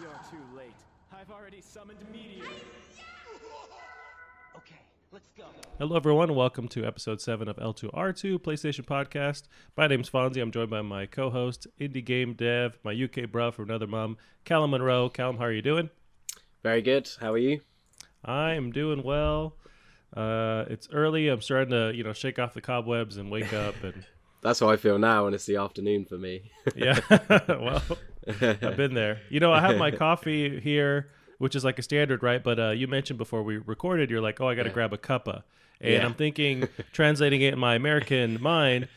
You're too late. I've already summoned meteor. Okay, let's go. Hello, everyone. Welcome to episode 7 of L2R2 Playstation Podcast. My name's Fonze. I'm joined by my co-host, indie game dev, my UK bruv from another mom, Callum Monroe. Callum, how are you doing? Very good. How are you? I am doing well. It's early. I'm starting to, shake off the cobwebs and wake up. And That's how I feel now, and it's the afternoon for me. yeah, well, I've been there. I have my coffee here, which is like a standard, right? But you mentioned before we recorded, you're like, oh, I got to grab a cuppa. And I'm thinking, translating it in my American mind,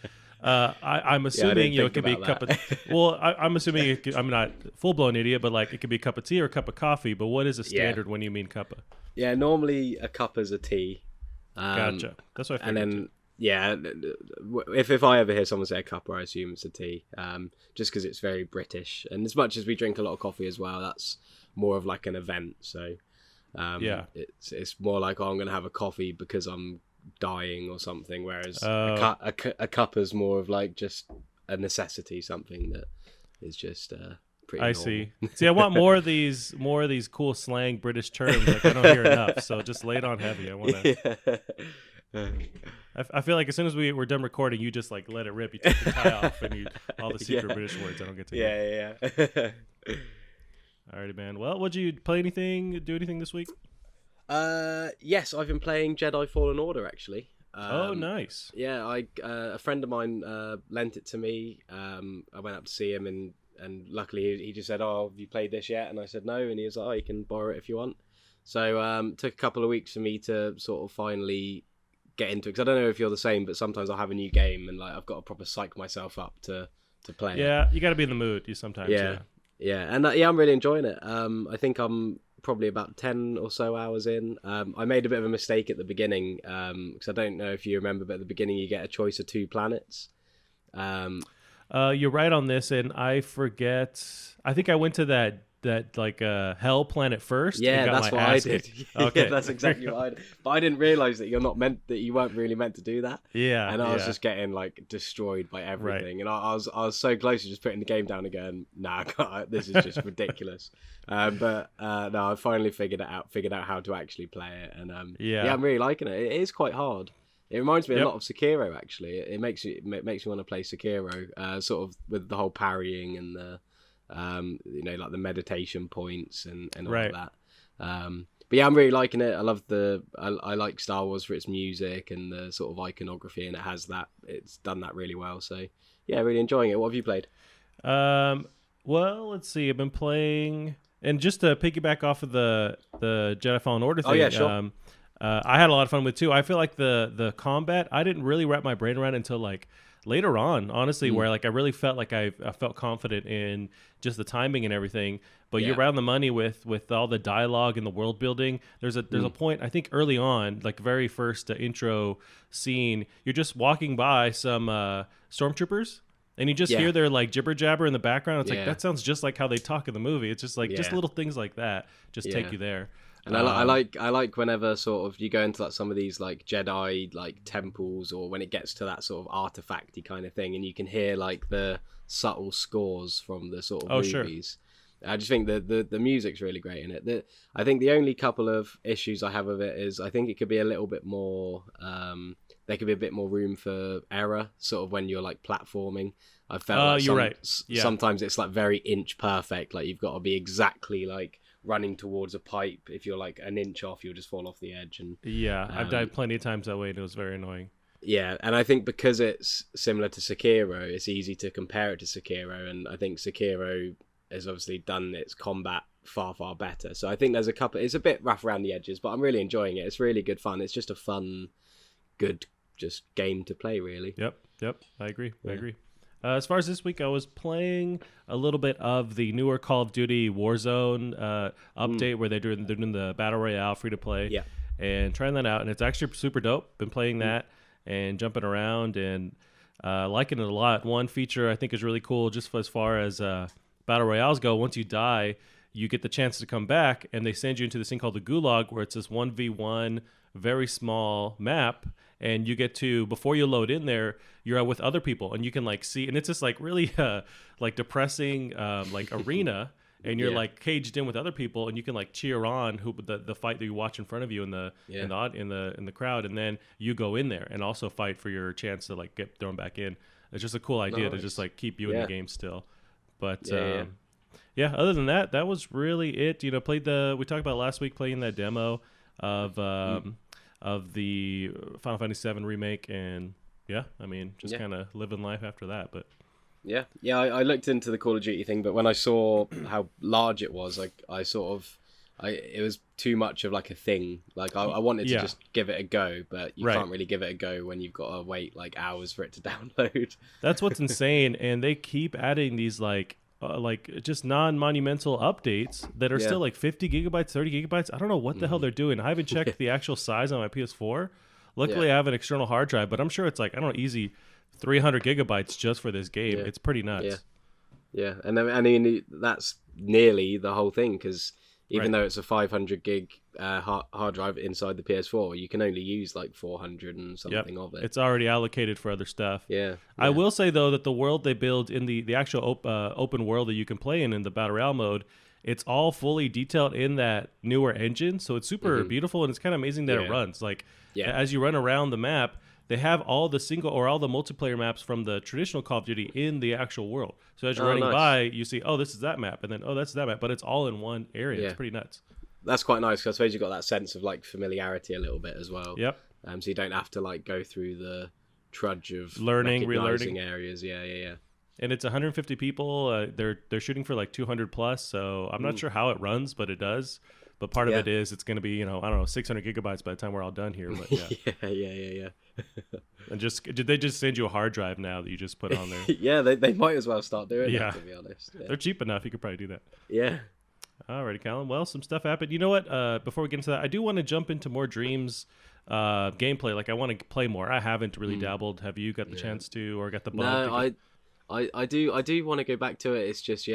I'm assuming, it could be a cup of... Well, I'm assuming, I'm not a full-blown idiot, but like it could be a cup of tea or a cup of coffee. But what is a standard when you mean cuppa? Yeah, normally a cuppa's a tea. Gotcha. That's what I figured. And then, if I ever hear someone say a cuppa, I assume it's a tea. Just because it's very British. And as much as we drink a lot of coffee as well, that's more of like an event. So it's more like, I'm going to have a coffee because I'm dying or something, whereas a cuppa's more of like just a necessity, something that is just pretty normal. See. I want more of these cool slang British terms. Like I don't hear enough, so just lay it on heavy. I want to. I feel like as soon as we're done recording, you just like let it rip. You take the tie off and all the secret British words I don't get to. Yeah. Alrighty, man. Well, would you play anything? Do anything this week? Yes, I've been playing Jedi Fallen Order actually. Oh, nice. Yeah, a friend of mine lent it to me. I went up to see him and luckily he just said, "Oh, have you played this yet?" And I said no, and he was like, "Oh, you can borrow it if you want." So took a couple of weeks for me to sort of finally get into it, because I don't know if you're the same, but sometimes I'll have a new game and like I've got to proper psych myself up to play it. Yeah, you got to be in the mood. You sometimes. Yeah, and I'm really enjoying it. I think I'm probably about 10 or so hours in. I made a bit of a mistake at the beginning, because I don't know if you remember, but at the beginning you get a choice of 2 planets. You're right on this, and I forget. I think I went to that like hell planet first. Yeah, and got that's my what I ass did. kicked. Okay, Yeah, that's exactly what I did. But I didn't realize that you weren't really meant to do that. Yeah, and I was just getting like destroyed by everything, and I was so close to just putting the game down and going, nah, this is just ridiculous. But no, I finally figured out how to actually play it, and I'm really liking it. It is quite hard. It reminds me a lot of Sekiro, actually. It makes me want to play Sekiro, sort of with the whole parrying and the like the meditation points and all of that. But yeah, I'm really liking it. I love I like Star Wars for its music and the sort of iconography, and it's done that really well. So yeah, really enjoying it. What have you played? Well, let's see. I've been playing, and just to piggyback off of the Jedi Fallen Order thing. Oh yeah, sure. I had a lot of fun with too. I feel like the combat, I didn't really wrap my brain around until like later on, honestly, where like I really felt like I felt confident in just the timing and everything. But you're around the money with all the dialogue and the world building. There's a point, I think early on, like very first intro scene, you're just walking by some stormtroopers. And you just hear their like jibber jabber in the background. It's like, that sounds just like how they talk in the movie. It's just like just little things like that just take you there. And I like whenever sort of you go into like some of these like Jedi like temples, or when it gets to that sort of artifacty kind of thing, and you can hear like the subtle scores from the sort of movies. Sure. I just think the music's really great in it. I think the only couple of issues I have with it is I think it could be a little bit more. There could be a bit more room for error, sort of when you're like platforming. I felt like sometimes it's like very inch perfect. Like you've got to be exactly like running towards a pipe. If you're like an inch off, you'll just fall off the edge. And I've died plenty of times that way, and it was very annoying. Yeah, and I think because it's similar to Sekiro, it's easy to compare it to Sekiro, and I think Sekiro has obviously done its combat far better. So I think there's a couple. It's a bit rough around the edges, but I'm really enjoying it. It's really good fun. It's just a fun, good, just game to play, really. Yep. I agree. As far as this week, I was playing a little bit of the newer Call of Duty Warzone update where they're doing the Battle Royale free to play, and trying that out, and it's actually super dope. Been playing that and jumping around and liking it a lot. One feature I think is really cool, just as far as Battle Royales go. Once you die, you get the chance to come back, and they send you into this thing called the Gulag, where it's this 1v1 very small map, and you get to, before you load in there, you're with other people, and you can like see, and it's just like really like depressing like arena, and you're like caged in with other people, and you can like cheer on the fight that you watch in front of you in the crowd, and then you go in there and also fight for your chance to like get thrown back in. It's just a cool idea to just like keep you in the game still. But other than that, that was really it. You know, we talked about last week playing that demo of the Final Fantasy VII remake, and I mean, just kind of living life after that. But I looked into the Call of Duty thing, but when I saw how large it was, like it was too much of like a thing. Like I wanted to just give it a go, but you can't really give it a go when you've got to wait like hours for it to download. That's what's insane, and they keep adding these like just non-monumental updates that are still like 50 gigabytes, 30 gigabytes. I don't know what the hell they're doing. I haven't checked the actual size on my PS4. Luckily, I have an external hard drive, but I'm sure it's like, I don't know, easy 300 gigabytes just for this game. It's pretty nuts. Yeah, and then, I mean, that's nearly the whole thing, because even though it's a 500 gig hard drive inside the PS4, you can only use like 400 and something of it. It's already allocated for other stuff. Yeah. I will say, though, that the world they build in the actual open world that you can play in the Battle Royale mode, it's all fully detailed in that newer engine. So it's super beautiful, and it's kind of amazing that it runs. Like, as you run around the map, they have all the single or all the multiplayer maps from the traditional Call of Duty in the actual world. So as you're running by, you see, oh, this is that map, and then, oh, that's that map. But it's all in one area. Yeah. It's pretty nuts. That's quite nice, because I suppose you've got that sense of like familiarity a little bit as well. Yep. So you don't have to like go through the trudge of relearning areas. Yeah. And it's 150 people. They're shooting for like 200 plus. So I'm not sure how it runs, but it does. But part of it is it's going to be, I don't know, 600 gigabytes by the time we're all done here. But yeah. And did they just send you a hard drive now that you just put on there? Yeah, they might as well start doing that, to be honest. Yeah. They're cheap enough. You could probably do that. Yeah. Alrighty, Callum. Well, some stuff happened. You know what? Before we get into that, I do want to jump into more Dreams gameplay. Like, I want to play more. I haven't really dabbled. Have you got the chance to, or got the bug? No, I do want to go back to it. It's just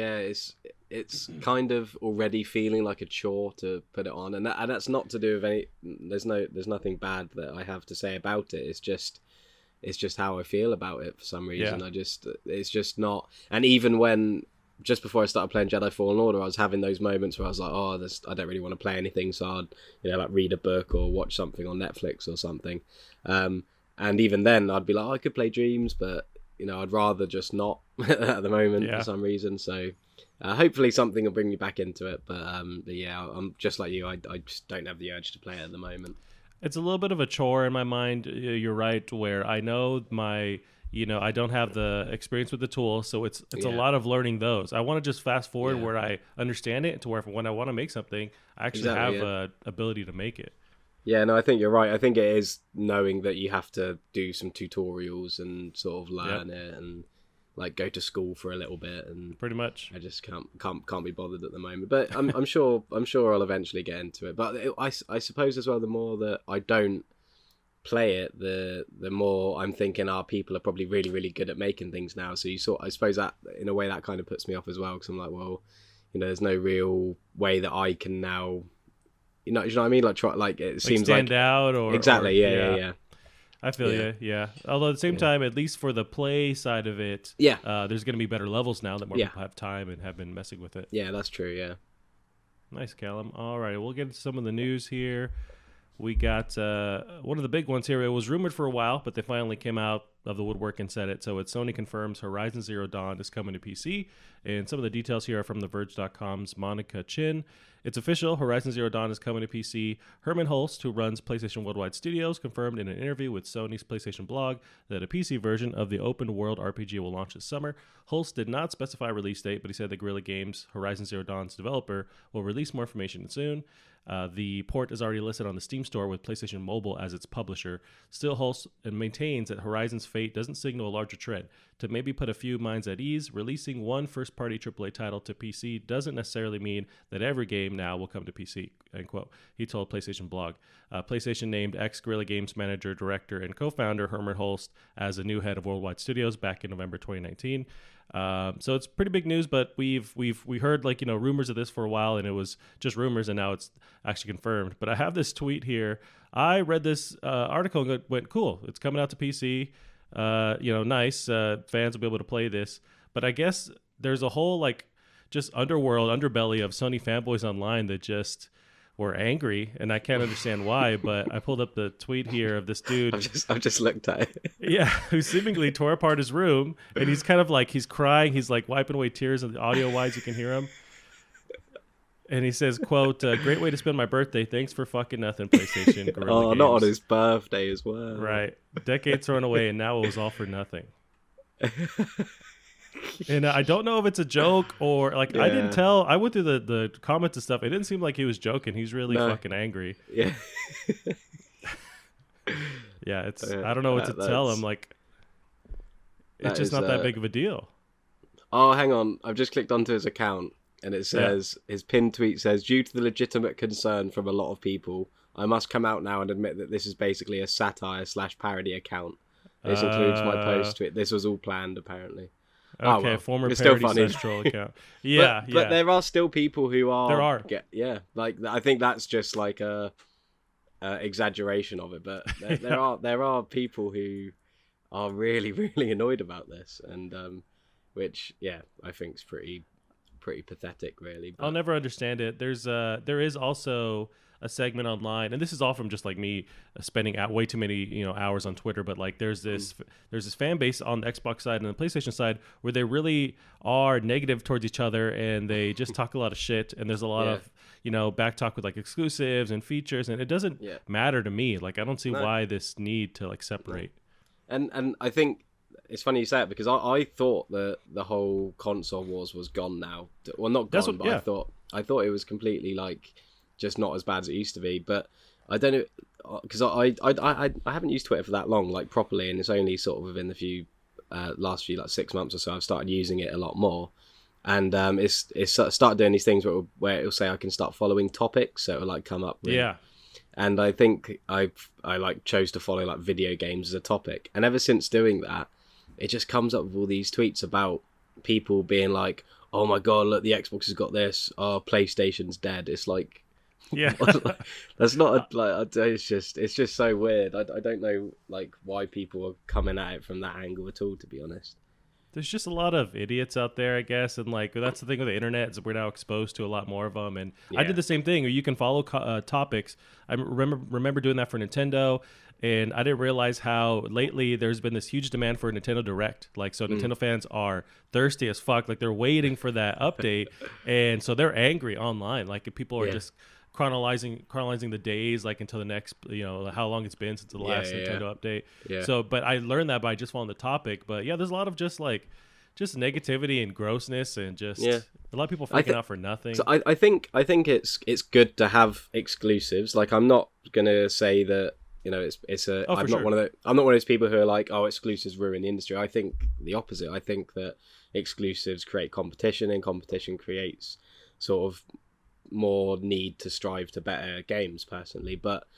it's kind of already feeling like a chore to put it on, and that's not to do with any. There's nothing bad that I have to say about it. It's just how I feel about it for some reason. It's just not. And even when just before I started playing Jedi Fallen Order, I was having those moments where I was like, I don't really want to play anything, so I'd like read a book or watch something on Netflix or something. And even then, I'd be like, I could play Dreams, but I'd rather just not at the moment for some reason. So hopefully something will bring me back into it. But I'm just like you. I just don't have the urge to play it at the moment. It's a little bit of a chore in my mind. You're right, where I know I don't have the experience with the tool, so it's a lot of learning those. I want to just fast forward where I understand it to where when I want to make something, I actually have the ability to make it. Yeah, no, I think you're right. I think it is knowing that you have to do some tutorials and sort of learn it and like go to school for a little bit, and pretty much. I just can't be bothered at the moment. But I'm sure I'll eventually get into it. But I suppose as well, the more that I don't play it, the more I'm thinking, people are probably really, really good at making things now. So I suppose that in a way that kind of puts me off as well, because I'm like, well, there's no real way that I can now. You know what I mean? Like try, like it seems stand out or exactly, yeah. I feel you, yeah. Although at the same time, at least for the play side of it, there's going to be better levels now that more people have time and have been messing with it. Yeah, that's true. Yeah. Nice, Callum. All right, we'll get into some of the news here. We got one of the big ones here. It was rumored for a while, but they finally came out of the woodwork and said it. So it's Sony confirms Horizon Zero Dawn is coming to PC. And some of the details here are from TheVerge.com's Monica Chin. It's official. Horizon Zero Dawn is coming to PC. Herman Hulst, who runs PlayStation Worldwide Studios, confirmed in an interview with Sony's PlayStation blog that a PC version of the open-world RPG will launch this summer. Hulst did not specify a release date, but he said that Guerrilla Games, Horizon Zero Dawn's developer, will release more information soon. The port is already listed on the Steam store with PlayStation Mobile as its publisher. Still, Hulst maintains that Horizon's fate doesn't signal a larger trend. To maybe put a few minds at ease, releasing one first-party AAA title to PC doesn't necessarily mean that every game now will come to PC, end quote. He told PlayStation blog. PlayStation named ex-Guerrilla Games manager, director, and co-founder Herman Hulst as a new head of Worldwide Studios back in November 2019. So it's pretty big news, but we heard rumors of this for a while, and it was just rumors, and now it's actually confirmed. But I have this tweet here. I read this article and went, cool, it's coming out to PC. Nice. Fans will be able to play this. But I guess there's a whole just underbelly of Sony fanboys online that just were angry, and I can't understand why. But I pulled up the tweet here of this dude. I've just looked at it. Yeah, who seemingly tore apart his room, and he's kind of like, he's crying, he's like wiping away tears, and audio wise you can hear him. And he says, quote, "Great way to spend my birthday. Thanks for fucking nothing, PlayStation." Guerrilla Games. Not on his birthday as well. Right. Decades thrown away, and now it was all for nothing. And I don't know if it's a joke or like, I didn't tell. I went through the comments and stuff. It didn't seem like he was joking. He's really fucking angry. Yeah. Yeah, it's I don't know what to tell him. Like, it's just not that big of a deal. Oh, hang on. I've just clicked onto his account, and it says, his pinned tweet says, "Due to the legitimate concern from a lot of people, I must come out now and admit that this is basically a satire/parody account. This includes my post tweet. This was all planned, apparently." Okay, former Parody Central account. Yeah, but there are still people who are. There are. Like, I think that's just like a exaggeration of it. But there are people who are really, really annoyed about this, and which I think is pretty pathetic, really. But... I'll never understand it. There is also a segment online, and this is all from just like me spending way too many hours on Twitter, but like there's this fan base on the Xbox side and the PlayStation side where they really are negative towards each other, and they just talk a lot of shit, and there's a lot of back talk with like exclusives and features, and it doesn't matter to me. Like, I don't see why this need to like separate. And I think it's funny you say it, because I thought that the whole console wars was gone now. Well, not gone, but I thought it was completely like just not as bad as it used to be. But I don't know, because I haven't used Twitter for that long, like properly, and it's only sort of within the last few like 6 months or so I've started using it a lot more. And it's started doing these things where it'll say I can start following topics, so it'll like come up with, and I think I like chose to follow like video games as a topic, and ever since doing that, it just comes up with all these tweets about people being like, "Oh my god, look, the Xbox has got this. Oh, PlayStation's dead." It's like, that's not it's just so weird. I don't know like why people are coming at it from that angle at all, to be honest. There's just a lot of idiots out there, I guess, and like that's the thing with the internet, is we're now exposed to a lot more of them. And I did the same thing, where you can follow topics. I remember doing that for Nintendo, and I didn't realize how lately there's been this huge demand for Nintendo Direct. Like, so Nintendo fans are thirsty as fuck. Like, they're waiting for that update, and so they're angry online. Like, people are just chronologizing the days, like until the next, how long it's been since the last Nintendo update. So, but I learned that by just following the topic. But there's a lot of just negativity and grossness, and just a lot of people freaking out for nothing. So I think it's good to have exclusives. Like, I'm not gonna say that I'm not one of those people who are like, oh, exclusives ruin the industry. I think the opposite. I think that exclusives create competition, and competition creates sort of more need to strive to better games, personally. But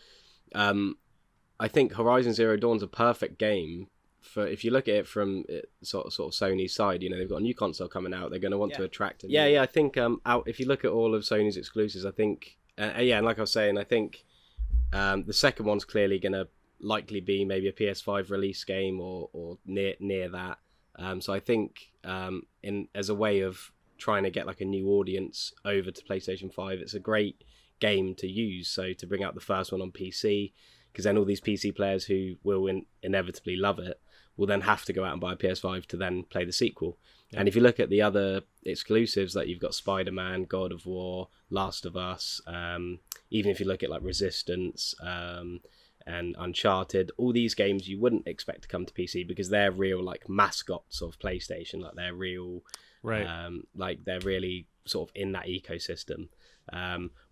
I think Horizon Zero Dawn's a perfect game for, if you look at it from sort of Sony's side. They've got a new console coming out. They're going to want to attract I think if you look at all of Sony's exclusives, I think and like I was saying, I think the second one's clearly going to likely be maybe a PS5 release game or near that. So I think as a way of trying to get like a new audience over to PlayStation 5, it's a great game to use. So to bring out the first one on PC, because then all these PC players who will inevitably love it will then have to go out and buy a PS5 to then play the sequel. And if you look at the other exclusives, like you've got Spider-Man, God of War, Last of Us, even if you look at like Resistance and Uncharted, all these games you wouldn't expect to come to PC, because they're real like mascots of PlayStation. Like, they're real, like they're really sort of in that ecosystem.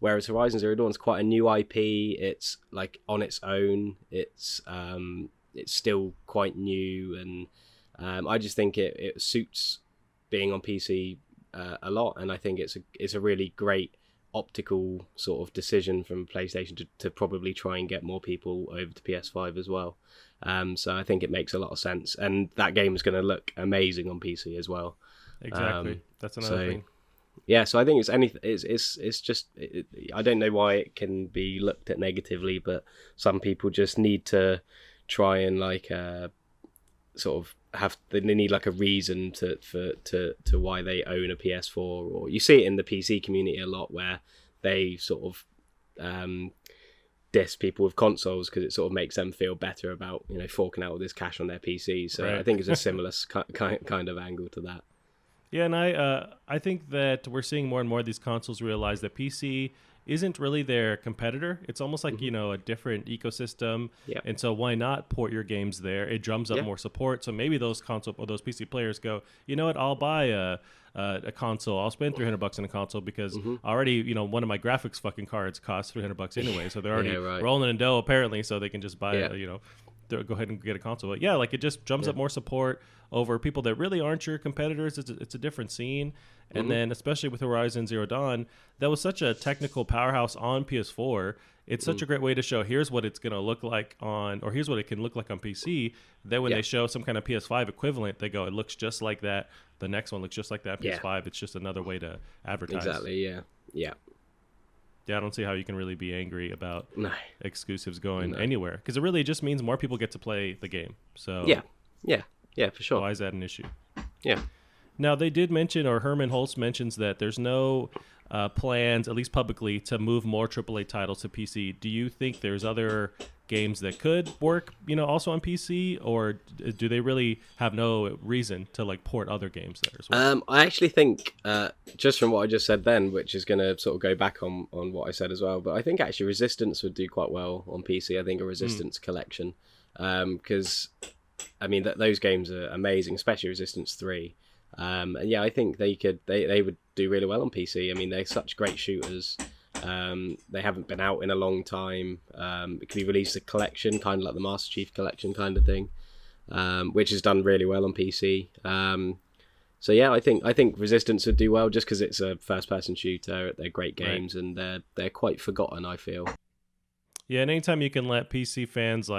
Whereas Horizon Zero Dawn is quite a new IP. It's like on its own. It's still quite new, and I just think it suits being on PC a lot. And I think it's a really great optical sort of decision from PlayStation to probably try and get more people over to PS5 as well. So I think it makes a lot of sense, and that game is going to look amazing on PC as well. Exactly. That's another thing. Yeah, so I think it's just I don't know why it can be looked at negatively, but some people just need to try and like sort of they need like a reason to why they own a PS4, or you see it in the PC community a lot where they sort of diss people with consoles because it sort of makes them feel better about forking out all this cash on their PC. So I think it's a similar kind of angle to that. Yeah, and I think that we're seeing more and more of these consoles realize that PC isn't really their competitor. It's almost like a different ecosystem, and so why not port your games there? It drums up more support. So maybe those console or those PC players go, you know what? I'll buy a console. I'll spend $300 on a console because already one of my graphics fucking cards costs $300 anyway. So they're already rolling in dough apparently, so they can just buy go ahead and get a console. But yeah, like it just drums up more support over people that really aren't your competitors. It's a different scene. And then especially with Horizon Zero Dawn, that was such a technical powerhouse on PS4. It's such a great way to show here's what it's going to look like or here's what it can look like on PC. Then when they show some kind of PS5 equivalent, they go, it looks just like that. The next one looks just like that PS5. It's just another way to advertise. Exactly, yeah. Yeah, I don't see how you can really be angry about exclusives going anywhere, because it really just means more people get to play the game. So yeah, for sure. Why is that an issue? Yeah. Now, they did mention, or Herman Holtz mentions, that there's no plans, at least publicly, to move more AAA titles to PC. Do you think there's other games that could work, also on PC, or do they really have no reason to port other games there as well? I actually think, just from what I just said then, which is going to sort of go back on what I said as well, but I think actually Resistance would do quite well on PC. I think a Resistance collection, because I mean those games are amazing, especially Resistance 3. And yeah, I think they would do really well on PC. I mean, they're such great shooters. They haven't been out in a long time. It could be released a collection, kind of like the Master Chief Collection kind of thing, which has done really well on PC. So yeah, I think Resistance would do well just because it's a first-person shooter. They're great games, and they're quite forgotten, I feel. Yeah, and anytime you can let PC fans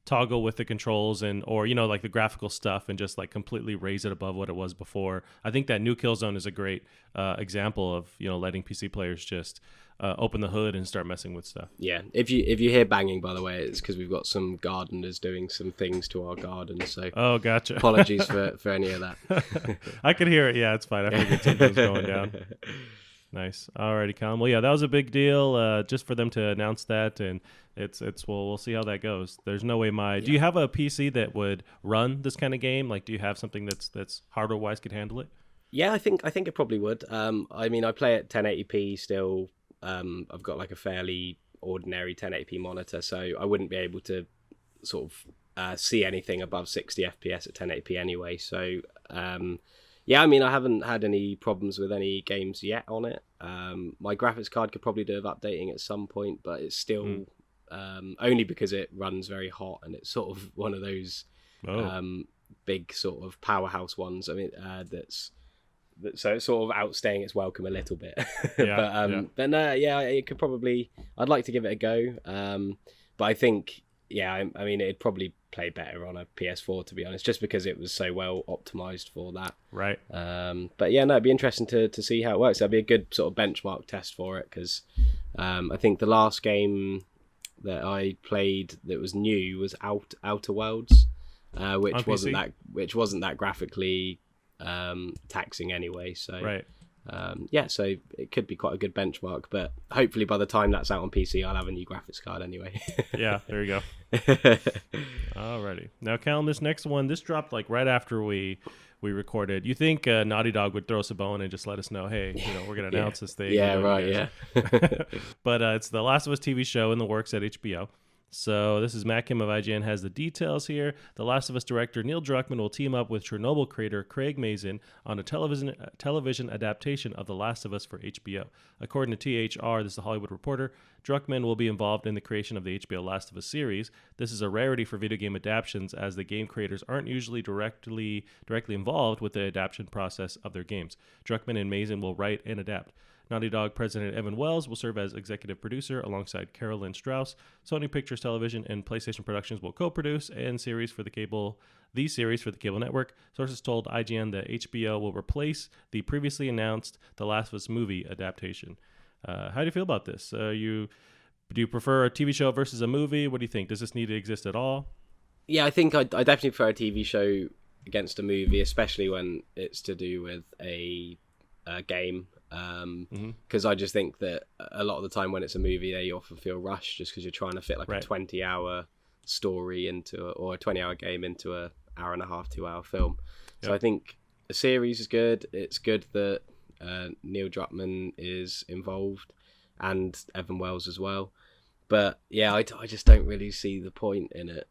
toggle with the controls or the graphical stuff and just completely raise it above what it was before. I think that new Killzone is a great example of letting PC players just open the hood and start messing with stuff. Yeah, if you hear banging, by the way, it's because we've got some gardeners doing some things to our garden. So gotcha. Apologies for any of that. I could hear it. Yeah, it's fine. I figured something was going down. Nice. Alrighty, Callum. Well, yeah, that was a big deal. Just for them to announce that, and we'll see how that goes. There's no way Do you have a PC that would run this kind of game? Do you have something that's hardware wise could handle it? Yeah, I think it probably would. I mean, I play at 1080p still. I've got a fairly ordinary 1080p monitor, so I wouldn't be able to sort of see anything above 60 FPS at 1080p anyway. So yeah, I mean, I haven't had any problems with any games yet on it. My graphics card could probably do with updating at some point, but it's still only because it runs very hot, and it's sort of one of those big sort of powerhouse ones. I mean, so it's sort of outstaying its welcome a little bit. But no, yeah, it could probably. I'd like to give it a go, but I think. Yeah, I mean, it'd probably play better on a PS4, to be honest, just because it was so well optimized for that. Right. But yeah, no, it'd be interesting to see how it works. That'd be a good sort of benchmark test for it, because I think the last game that I played that was new was Outer Worlds, which wasn't that graphically taxing anyway. So right. Yeah, so it could be quite a good benchmark, but hopefully by the time that's out on PC, I'll have a new graphics card anyway. Yeah, there you go. Alrighty. Now, Callum, this next one, this dropped right after we recorded. You think Naughty Dog would throw us a bone and just let us know, hey, we're going to announce this thing. Yeah, right, yeah. But it's the Last of Us TV show in the works at HBO. So this is Matt Kim of IGN has the details here. The Last of Us director Neil Druckmann will team up with Chernobyl creator Craig Mazin on a television adaptation of The Last of Us for HBO. According to THR, this is the Hollywood Reporter, Druckmann will be involved in the creation of the HBO Last of Us series. This is a rarity for video game adaptations, as the game creators aren't usually directly involved with the adaptation process of their games. Druckmann and Mazin will write and adapt. Naughty Dog president Evan Wells will serve as executive producer alongside Carolyn Strauss. Sony Pictures Television and PlayStation Productions will co-produce the series for the cable network. Sources told IGN that HBO will replace the previously announced The Last of Us movie adaptation. How do you feel about this? Do you prefer a TV show versus a movie? What do you think? Does this need to exist at all? Yeah, I think I definitely prefer a TV show against a movie, especially when it's to do with a game. Because I just think that a lot of the time when it's a movie, they often feel rushed just because you're trying to fit like a 20-hour story or a 20-hour game into a hour and a half, 2-hour film. So I think a series is good. It's good that Neil Druckmann is involved and Evan Wells as well. But yeah, I just don't really see the point in it.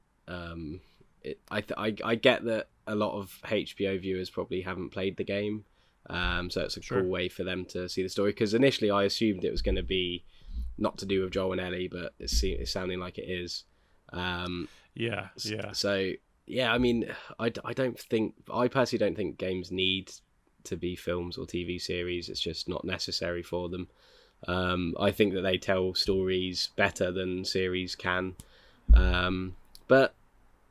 I get that a lot of HBO viewers probably haven't played the game, so it's a cool way for them to see the story. Because initially I assumed it was going to be not to do with Joel and Ellie, but it's sounding like it is. So yeah, I mean, I personally don't think games need to be films or TV series. It's just not necessary for them. I think that they tell stories better than series can. But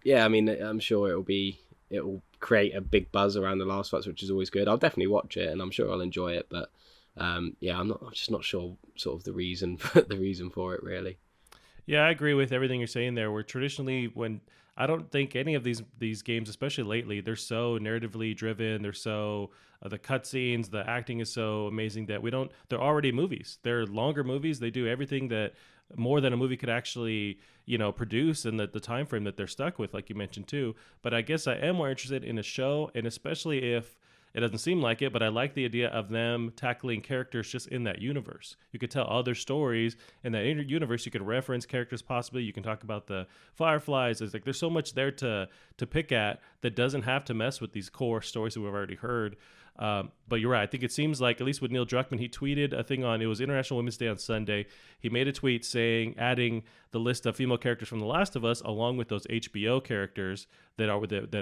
yeah, I mean, I'm sure it will create a big buzz around The Last of Us, which is always good. I'll definitely watch it, and I'm sure I'll enjoy it. But I'm just not sure sort of the reason for it really. Yeah, I agree with everything you're saying there. Where traditionally, when I don't think any of these games, especially lately, they're so narratively driven. They're so the cutscenes, the acting is so amazing that they're already movies. They're longer movies. They do everything that more than a movie could actually, produce, and the time frame that they're stuck with, like you mentioned too. But I guess I am more interested in a show, and especially if it doesn't seem like it, but I like the idea of them tackling characters just in that universe. You could tell other stories in that universe. You could reference characters possibly. You can talk about the Fireflies. It's like there's so much there to pick at that doesn't have to mess with these core stories that we've already heard. But you're right. I think it seems like, at least with Neil Druckmann, he tweeted a thing it was International Women's Day on Sunday. He made a tweet adding the list of female characters from The Last of Us along with those HBO characters that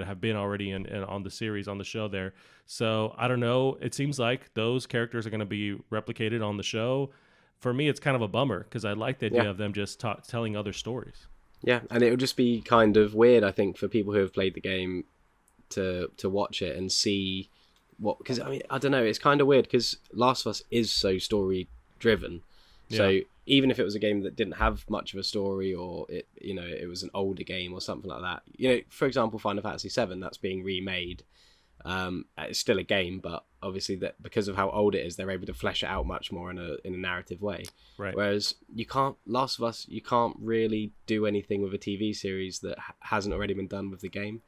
have been already on the series, on the show there. So I don't know. It seems like those characters are going to be replicated on the show. For me, it's kind of a bummer because I like the idea of them just telling other stories. Yeah, and it would just be kind of weird, I think, for people who have played the game to watch it and see because I mean, I don't know, it's kind of weird because Last of Us is so story driven. So even if it was a game that didn't have much of a story, or it was an older game or something like that, for example, Final Fantasy VII, that's being remade. It's still a game, but obviously that because of how old it is, they're able to flesh it out much more in a narrative way. Right. Whereas Last of Us, you can't really do anything with a TV series that hasn't already been done with the game.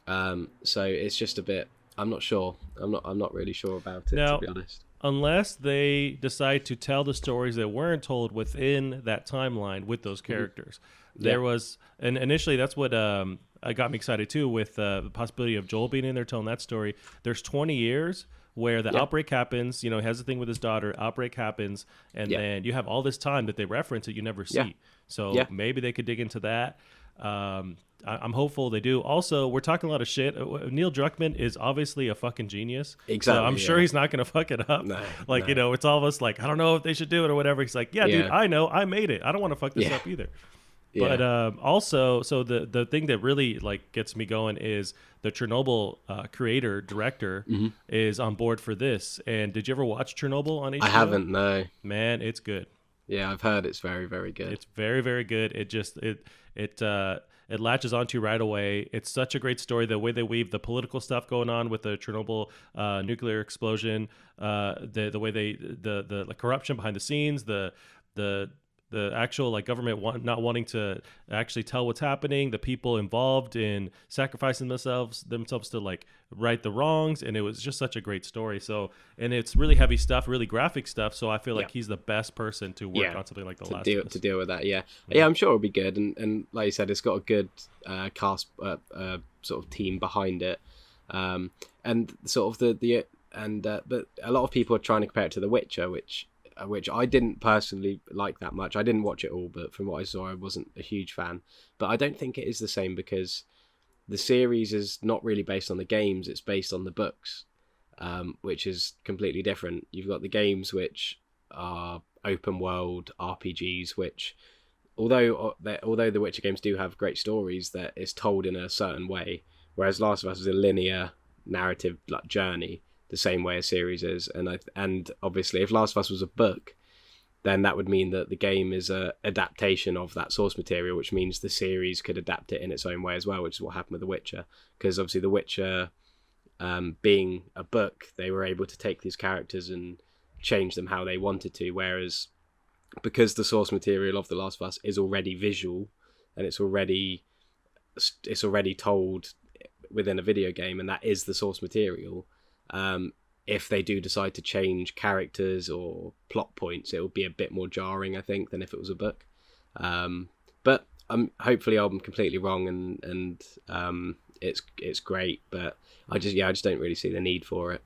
So it's just a bit. I'm not sure. I'm not really sure about it, to be honest. Unless they decide to tell the stories that weren't told within that timeline with those characters. There was, and initially that's what got me excited too, with the possibility of Joel being in there telling that story. There's 20 years where the outbreak happens, he has a thing with his daughter, outbreak happens, and then you have all this time that they reference that you never see. So maybe they could dig into that. I'm hopeful they do. Also, we're talking a lot of shit. Neil Druckmann is obviously a fucking genius. Exactly. So I'm sure he's not going to fuck it up. No. It's all of us like, I don't know if they should do it or whatever. He's like, dude, I know. I made it. I don't want to fuck this up either. Yeah. But also, so the thing that really gets me going is the Chernobyl director is on board for this. And did you ever watch Chernobyl on HBO? I haven't, no. Man, it's good. Yeah, I've heard it's very, very good. It's very, very good. It latches onto you right away. It's such a great story. The way they weave the political stuff going on with the Chernobyl nuclear explosion, the way the corruption behind the scenes, the actual government not wanting to actually tell what's happening, the people involved in sacrificing themselves to right the wrongs, and it was just such a great story. So, and it's really heavy stuff, really graphic stuff. So I feel like he's the best person to work on something like The Last of Us. To deal with that. Yeah, I'm sure it'll be good. And like you said, it's got a good cast, sort of team behind it, and sort of but a lot of people are trying to compare it to The Witcher, which I didn't personally like that much. I didn't watch it all, but from what I saw, I wasn't a huge fan. But I don't think it is the same because the series is not really based on the games. It's based on the books, which is completely different. You've got the games, which are open world RPGs, which although the Witcher games do have great stories, that is told in a certain way, whereas Last of Us is a linear narrative journey, the same way a series is. And obviously if Last of Us was a book, then that would mean that the game is a adaptation of that source material, which means the series could adapt it in its own way as well, which is what happened with The Witcher. Because obviously The Witcher, being a book, they were able to take these characters and change them how they wanted to, whereas because the source material of The Last of Us is already visual and it's already told within a video game, and that is the source material, if they do decide to change characters or plot points, it will be a bit more jarring, I think, than if it was a book. But hopefully I'm completely wrong, and it's great, but I just don't really see the need for it.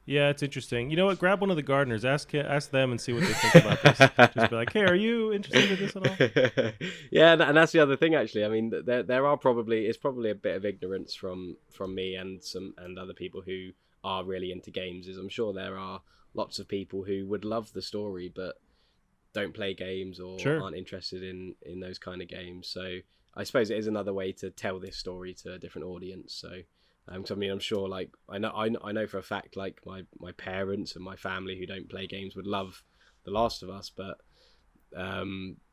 Yeah, it's interesting. You know what? Grab one of the gardeners, ask them, and see what they think about this. Just be like, "Hey, are you interested in this at all?" Yeah, and that's the other thing. Actually, I mean, there are probably a bit of ignorance from me and other people who are really into games. I'm sure there are lots of people who would love the story but don't play games or aren't interested in those kind of games. So I suppose it is another way to tell this story to a different audience. So I mean, I'm sure, like, I know for a fact, like, my parents and my family who don't play games would love The Last of Us, but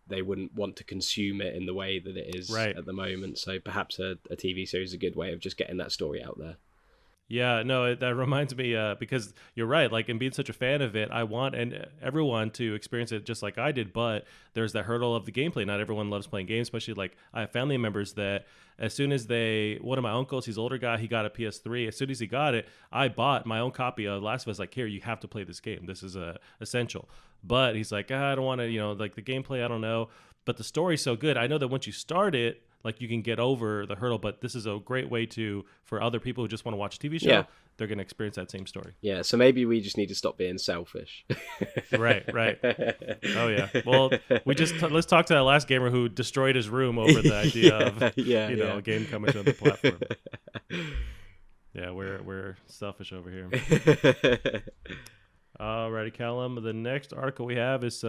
they wouldn't want to consume it in the way that it is at the moment. So perhaps a TV series is a good way of just getting that story out there. Yeah, no, that reminds me, because you're right, like, in being such a fan of it, I want everyone to experience it just like I did, but there's that hurdle of the gameplay. Not everyone loves playing games, especially, like, I have family members that as soon as one of my uncles, he's an older guy, he got a PS3. As soon as he got it, I bought my own copy of Last of Us, like, here, you have to play this game. This is essential. But he's like, I don't want to, like, the gameplay, I don't know. But the story's so good. I know that once you start it, like, you can get over the hurdle, but this is a great way for other people who just want to watch a TV show, they're going to experience that same story. Yeah, so maybe we just need to stop being selfish. Right. Oh, yeah. Well, let's talk to that last gamer who destroyed his room over the idea of, a game coming to another platform. Yeah, we're selfish over here. Alrighty, Callum. The next article we have is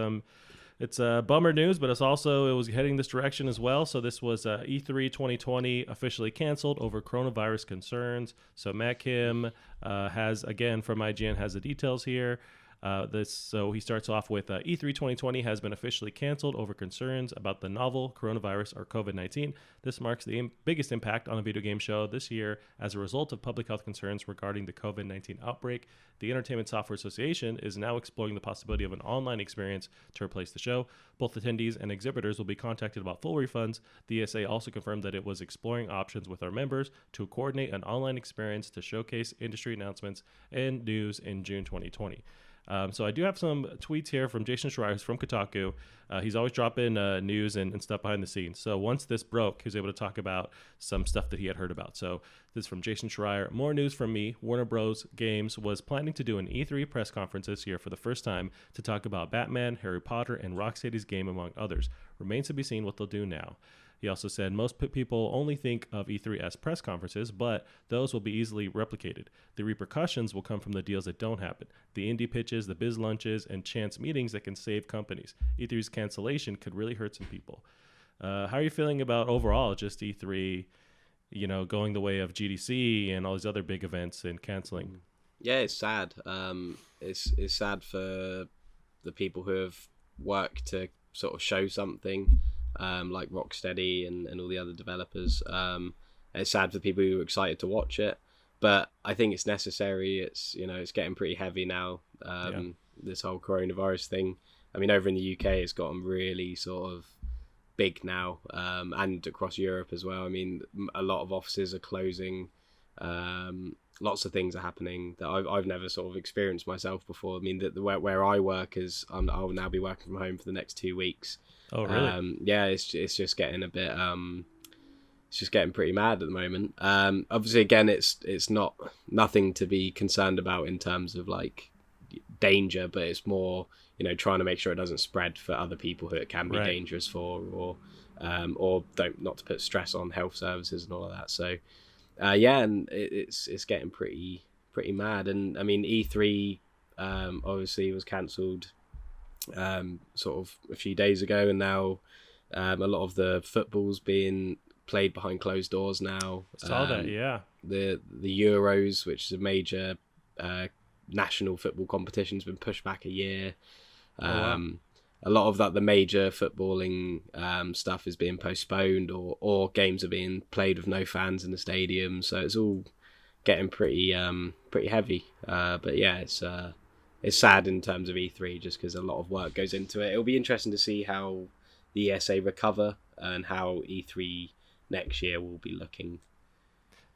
it's bummer news, but it was heading this direction as well. So this was E3 2020 officially canceled over coronavirus concerns. So Matt Kim has, again, from IGN, has the details here. So he starts off with E3 2020 has been officially canceled over concerns about the novel coronavirus or COVID-19. This marks the biggest impact on a video game show this year as a result of public health concerns regarding the COVID-19 outbreak. The Entertainment Software Association is now exploring the possibility of an online experience to replace the show. Both attendees and exhibitors will be contacted about full refunds. The ESA also confirmed that it was exploring options with our members to coordinate an online experience to showcase industry announcements and news in June 2020. So I do have some tweets here from Jason Schreier from Kotaku. He's always dropping news and stuff behind the scenes. So once this broke, he was able to talk about some stuff that he had heard about. So this is from Jason Schreier. More news from me. Warner Bros. Games was planning to do an E3 press conference this year for the first time to talk about Batman, Harry Potter, and Rocksteady's game, among others. Remains to be seen what they'll do now. He also said most people only think of E3 as press conferences, but those will be easily replicated. The repercussions will come from the deals that don't happen, the indie pitches, the biz lunches, and chance meetings that can save companies. E3's cancellation could really hurt some people. How are you feeling about overall just E3, going the way of GDC and all these other big events and canceling? Yeah, it's sad. It's sad for the people who have worked to sort of show something. Like Rocksteady and all the other developers. It's sad for people who are excited to watch it, but I think it's necessary. It's it's getting pretty heavy now. This whole coronavirus thing. I mean, over in the UK, it's gotten really sort of big now, and across Europe as well. I mean, a lot of offices are closing. Lots of things are happening that I've never sort of experienced myself before. I mean, where I work is I'll now be working from home for the next 2 weeks. Oh, really? Yeah, it's just getting a bit. It's just getting pretty mad at the moment. Obviously, again, it's nothing to be concerned about in terms of like danger, but it's more trying to make sure it doesn't spread for other people who it can be dangerous for, or not to put stress on health services and all of that. So. And it's getting pretty mad, and I mean E3 obviously was cancelled sort of a few days ago, and now a lot of the football's being played behind closed doors now. I saw that, yeah. The Euros, which is a major national football competition, has been pushed back a year. Wow. a lot of that the major footballing stuff is being postponed, or games are being played with no fans in the stadium. So it's all getting pretty heavy. But yeah, it's sad in terms of E3 just because a lot of work goes into it. It'll be interesting to see how the ESA recover and how E3 next year will be looking.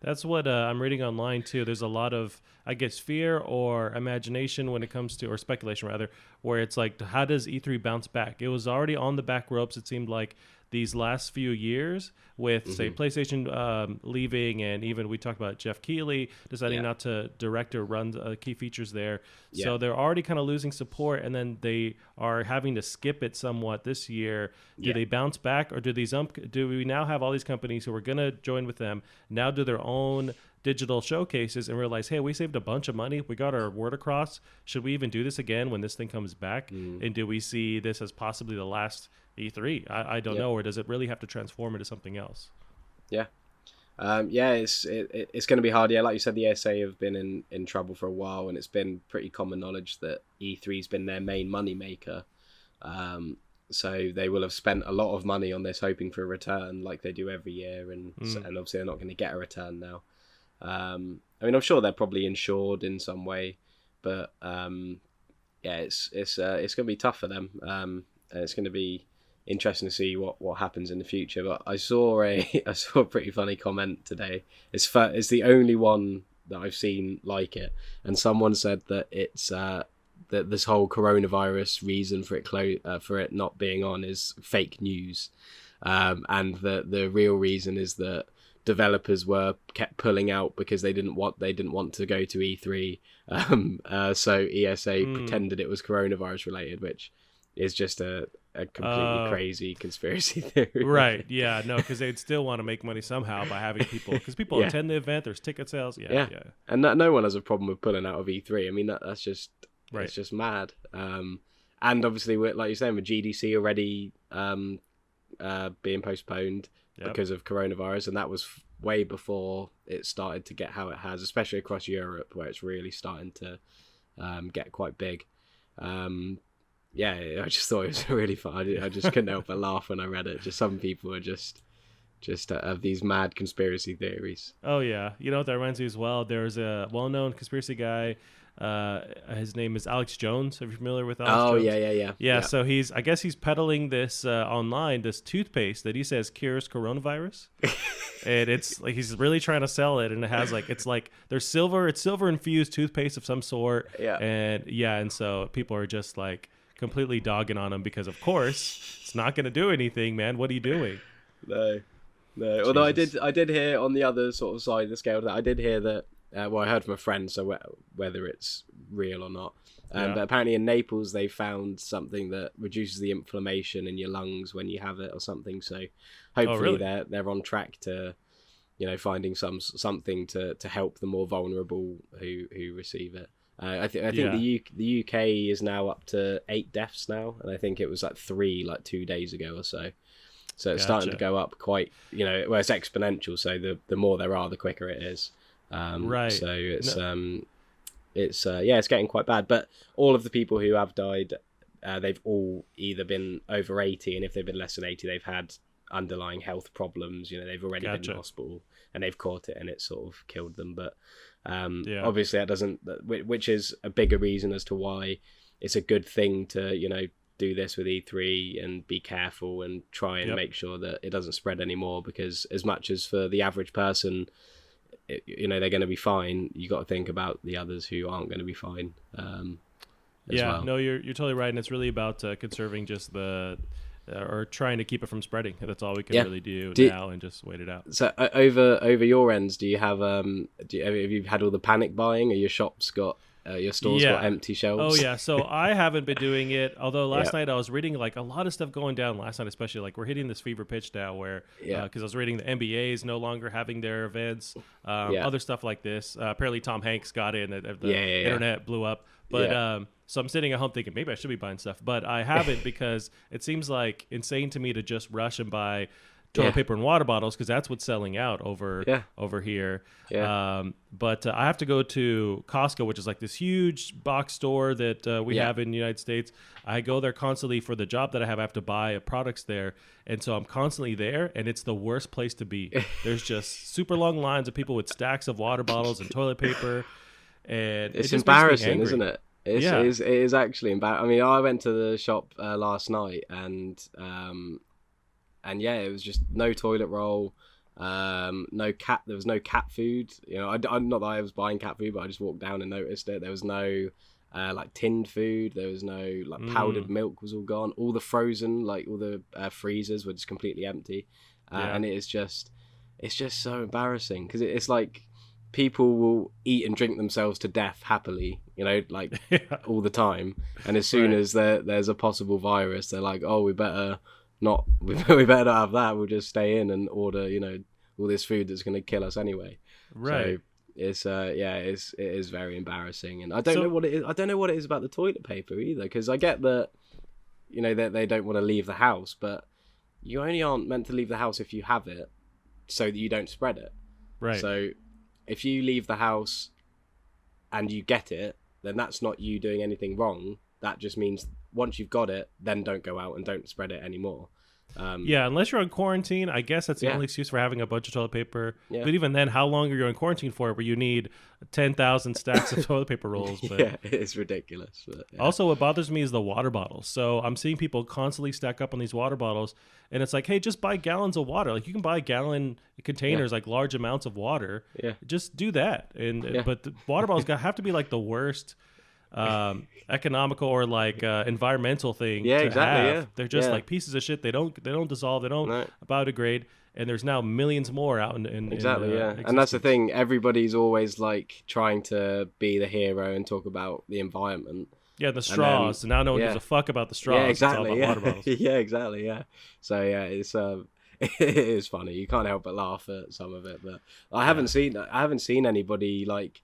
That's what I'm reading online too. There's a lot of, I guess, fear or imagination when it comes to, or speculation rather, where it's like, how does E3 bounce back? It was already on the back ropes, it seemed like, these last few years with, say, PlayStation leaving, and even we talked about Jeff Keighley deciding not to direct or run key features there. Yeah. So they're already kind of losing support, and then they are having to skip it somewhat this year. Do they bounce back, or do we now have all these companies who are going to join with them now do their own digital showcases and realize, hey, we saved a bunch of money, we got our word across, should we even do this again when this thing comes back? And do we see this as possibly the last E3? I don't know, or does it really have to transform into something else? It's going to be hard. Like you said, the ESA have been in trouble for a while, and it's been pretty common knowledge that E3's been their main money maker. So they will have spent a lot of money on this, hoping for a return like they do every year, and obviously they're not going to get a return now. I mean, I'm sure they're probably insured in some way, but it's going to be tough for them, and it's going to be interesting to see what happens in the future. But I saw a pretty funny comment today. It's the only one that I've seen like it, and someone said that it's that this whole coronavirus reason for it not being on is fake news, and the real reason is that developers kept pulling out because they didn't want to go to E3, so ESA pretended it was coronavirus related, which is just a completely crazy conspiracy theory. Right. Yeah. No, because they'd still want to make money somehow by having people, because people attend the event. There's ticket sales. Yeah. And no one has a problem with pulling out of E3. I mean, that's just it's just mad. And obviously, like you're saying, with GDC already being postponed because of coronavirus, and that was way before it started to get how it has, especially across Europe, where it's really starting to get quite big. I just thought it was really fun. I just couldn't help but laugh when I read it. Just some people are just have these mad conspiracy theories. Oh yeah, you know what that reminds me as well? There's a well-known conspiracy guy. His name is Alex Jones. Are you familiar with Alex Jones? Yeah. So I guess he's peddling this online, this toothpaste that he says cures coronavirus. And it's like he's really trying to sell it, and it has it's there's silver infused toothpaste of some sort. And so people are just completely dogging on him because, of course, it's not going to do anything, man. What are you doing? No. Although I did hear on the other sort of side of the scale that I did hear that. I heard from a friend, so whether it's real or not. But apparently in Naples they found something that reduces the inflammation in your lungs when you have it or something. So hopefully they're on track to, finding something to help the more vulnerable who receive it. I think the UK is now up to 8 deaths now, and I think it was 3 2 days ago or so. So it's starting to go up quite, it's exponential. So the more there are, the quicker it is. So it's getting quite bad. But all of the people who have died, they've all either been over 80, and if they've been less than 80, they've had underlying health problems. They've already been in hospital and they've caught it, and it sort of killed them. But obviously that doesn't, which is a bigger reason as to why it's a good thing to do this with E3 and be careful and try and make sure that it doesn't spread anymore. Because as much as for the average person, they're going to be fine, you got to think about the others who aren't going to be fine. No, you're totally right, and it's really about conserving just or trying to keep it from spreading. That's all we can really do now, and just wait it out. So over your ends, do you have have you had all the panic buying? Or your shops got your stores got empty shelves? Oh yeah, so I haven't been doing it. Although last night I was reading a lot of stuff going down last night, especially we're hitting this fever pitch now where because I was reading the NBA is no longer having their events, other stuff like this. Apparently Tom Hanks got in, the internet blew up. But so I'm sitting at home thinking maybe I should be buying stuff, but I haven't because it seems insane to me to just rush and buy toilet paper and water bottles because that's what's selling out over here. Yeah. But I have to go to Costco, which is like this huge box store that we have in the United States. I go there constantly for the job that I have to buy products there. And so I'm constantly there, and it's the worst place to be. There's just super long lines of people with stacks of water bottles and toilet paper. And it's embarrassing, isn't it? It is actually embarrassing. I mean, I went to the shop last night, and it was just no toilet roll, no cat. There was no cat food. You know, not that I was buying cat food, but I just walked down and noticed it. There was no like tinned food. There was no like powdered milk was all gone. All the frozen, like all the freezers were just completely empty, and it's just so embarrassing because it's like people will eat and drink themselves to death happily, you know, like all the time. And as soon as there's a possible virus, they're like, oh, we better not have that. We'll just stay in and order, you know, all this food that's going to kill us anyway. Right. So it's, it is very embarrassing. And I don't know what it is. I don't know what it is about the toilet paper either, because I get that, you know, that they don't want to leave the house, but you only aren't meant to leave the house if you have it so that you don't spread it. Right. So if you leave the house and you get it, then that's not you doing anything wrong. That just means once you've got it, then don't go out and don't spread it anymore. Unless you're on quarantine, I guess that's the only excuse for having a bunch of toilet paper. Yeah. But even then, how long are you on quarantine for where you need 10,000 stacks of toilet paper rolls? But yeah, it's ridiculous. But, also, what bothers me is the water bottles. So I'm seeing people constantly stack up on these water bottles, and it's like, hey, just buy gallons of water. Like, you can buy gallon containers, like large amounts of water. Yeah. Just do that. But the water bottles have to be like the worst economical or like environmental thing to have. They're just like pieces of shit. They don't dissolve, they don't biodegrade, and there's now millions more out in and that's the thing, everybody's always like trying to be the hero and talk about the environment. The straws, and now no one gives a fuck about the straws. Exactly. It's all about water bottles. Exactly. So it's it is funny. You can't help but laugh at some of it, but I haven't seen anybody like,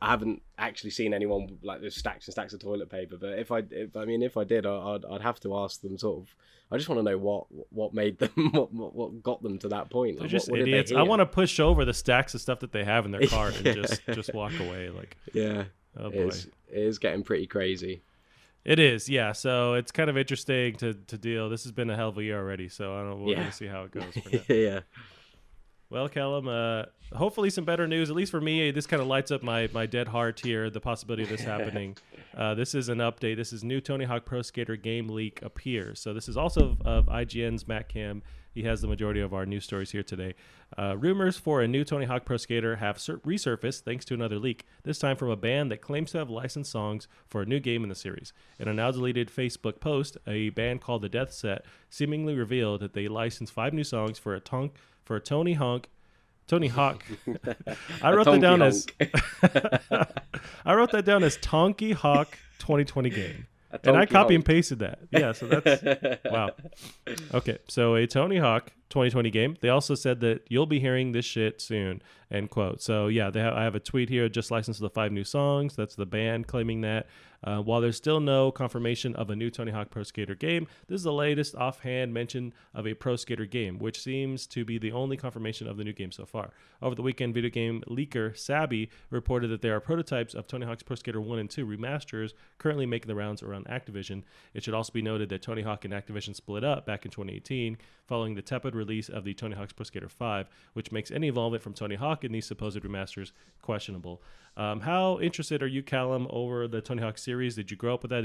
I haven't actually seen anyone like there's stacks and stacks of toilet paper. But if I did, I'd have to ask them sort of. I just want to know what made them, what got them to that point. They're just idiots. I want to push over the stacks of stuff that they have in their cart and just walk away. Like, oh boy, it is getting pretty crazy. It is, yeah. So it's kind of interesting to deal. This has been a hell of a year already. So I don't know. We're gonna see how it goes. For now. Well, Callum, hopefully some better news. At least for me, this kind of lights up my dead heart here, the possibility of this happening. This is an update. This is new Tony Hawk Pro Skater game leak appears. So this is also of IGN's Matt Kim. He has the majority of our news stories here today. Rumors for a new Tony Hawk Pro Skater have resurfaced thanks to another leak, this time from a band that claims to have licensed songs for a new game in the series. In a now-deleted Facebook post, a band called The Death Set seemingly revealed that they licensed 5 new songs for Tony Hawk. I wrote that down as Tonky Hawk 2020 game. And I copy and pasted that. Yeah, so that's wow. Okay, so a Tony Hawk 2020 game. They also said that you'll be hearing this shit soon, end quote. So yeah, I have a tweet here, just licensed the 5 new songs. That's the band claiming that. While there's still no confirmation of a new Tony Hawk Pro Skater game, this is the latest offhand mention of a Pro Skater game, which seems to be the only confirmation of the new game so far. Over the weekend, video game leaker Sabby reported that there are prototypes of Tony Hawk's Pro Skater 1 and 2 remasters currently making the rounds around Activision. It should also be noted that Tony Hawk and Activision split up back in 2018 following the tepid release of the Tony Hawk's Pro Skater 5, which makes any involvement from Tony Hawk in these supposed remasters questionable. How interested are you, Callum, over the Tony Hawk series? Did you grow up with that?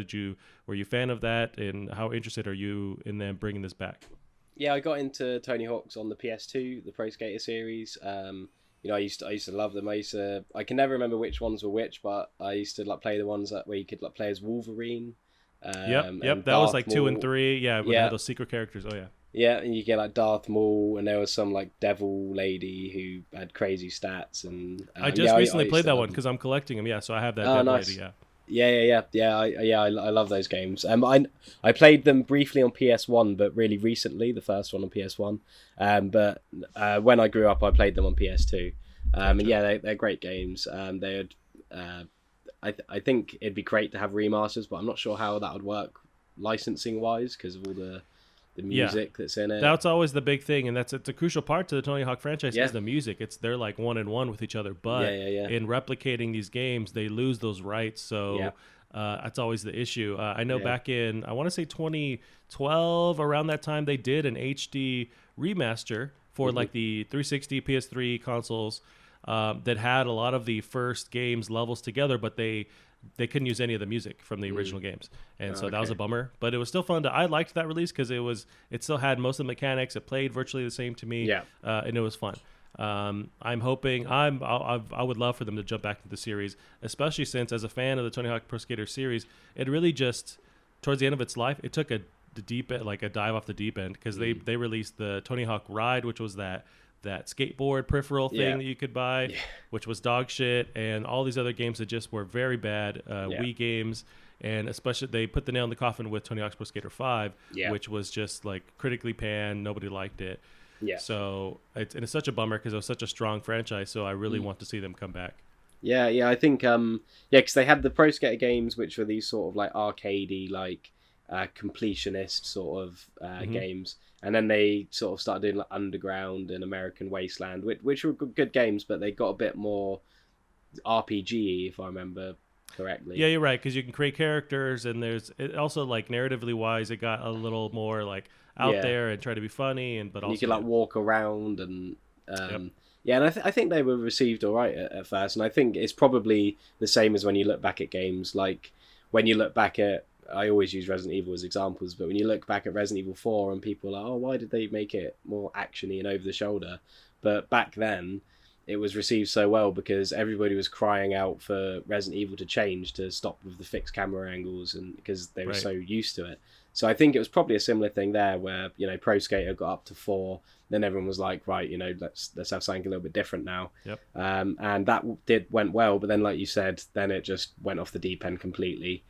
Were you a fan of that? And how interested are you in them bringing this back? Yeah, I got into Tony Hawk's on the PS2, the Pro Skater series. You know, I used to love them. I can never remember which ones were which, but I used to like play the ones where you could like play as Wolverine. Yep. That Darth was like Maul. 2 and 3. Yeah, we had those secret characters. Oh yeah. Yeah, and you get like Darth Maul, and there was some like devil lady who had crazy stats. And I just recently played that one because I'm collecting them. Yeah, so I have that devil nice. lady. I love those games. I played them briefly on PS1, but really recently, the first one on PS1. But when I grew up, I played them on PS2. And yeah, they're great games. I think it'd be great to have remasters, but I'm not sure how that would work licensing wise because of all the the music that's in it. That's always the big thing, and it's a crucial part to the Tony Hawk franchise Yeah. is the music. They're like 1-1 with each other, but in replicating these games, they lose those rights. So that's always the issue. I know back in, I want to say 2012, around that time, they did an HD remaster for like the 360, PS3 consoles that had a lot of the first games levels together, but they couldn't use any of the music from the original games, and so that was a bummer. But it was still fun. I liked that release because it still had most of the mechanics. It played virtually the same to me, and it was fun. I'm hoping I would love for them to jump back into the series, especially since as a fan of the Tony Hawk Pro Skater series, it really just towards the end of its life, it took a dive off the deep end because they released the Tony Hawk Ride, which was that skateboard peripheral thing that you could buy, which was dog shit, and all these other games that just were very bad Wii games, and especially they put the nail in the coffin with Tony Hawk's Pro Skater 5, which was just like critically panned. Nobody liked it. Yeah. So it's such a bummer because it was such a strong franchise. So I really want to see them come back. Yeah, I think because they had the Pro Skater games, which were these sort of like arcadey, like completionist sort of games. And then they sort of started doing like Underground and American Wasteland, which were good games, but they got a bit more RPG, if I remember correctly. Yeah, you're right, because you can create characters, and it also like narratively wise, it got a little more like out there and try to be funny, but also you can like walk around and and I think they were received all right at first, and I think it's probably the same as when you look back at games, like when you look back at. I always use Resident Evil as examples, but when you look back at Resident Evil 4 and people are like, oh, why did they make it more actiony and over the shoulder? But back then, it was received so well because everybody was crying out for Resident Evil to change, to stop with the fixed camera angles, and because they were so used to it. So I think it was probably a similar thing there where, Pro Skater got up to 4, then everyone was like, right, let's have something a little bit different now. Yep. And that went well, but then like you said, then it just went off the deep end completely.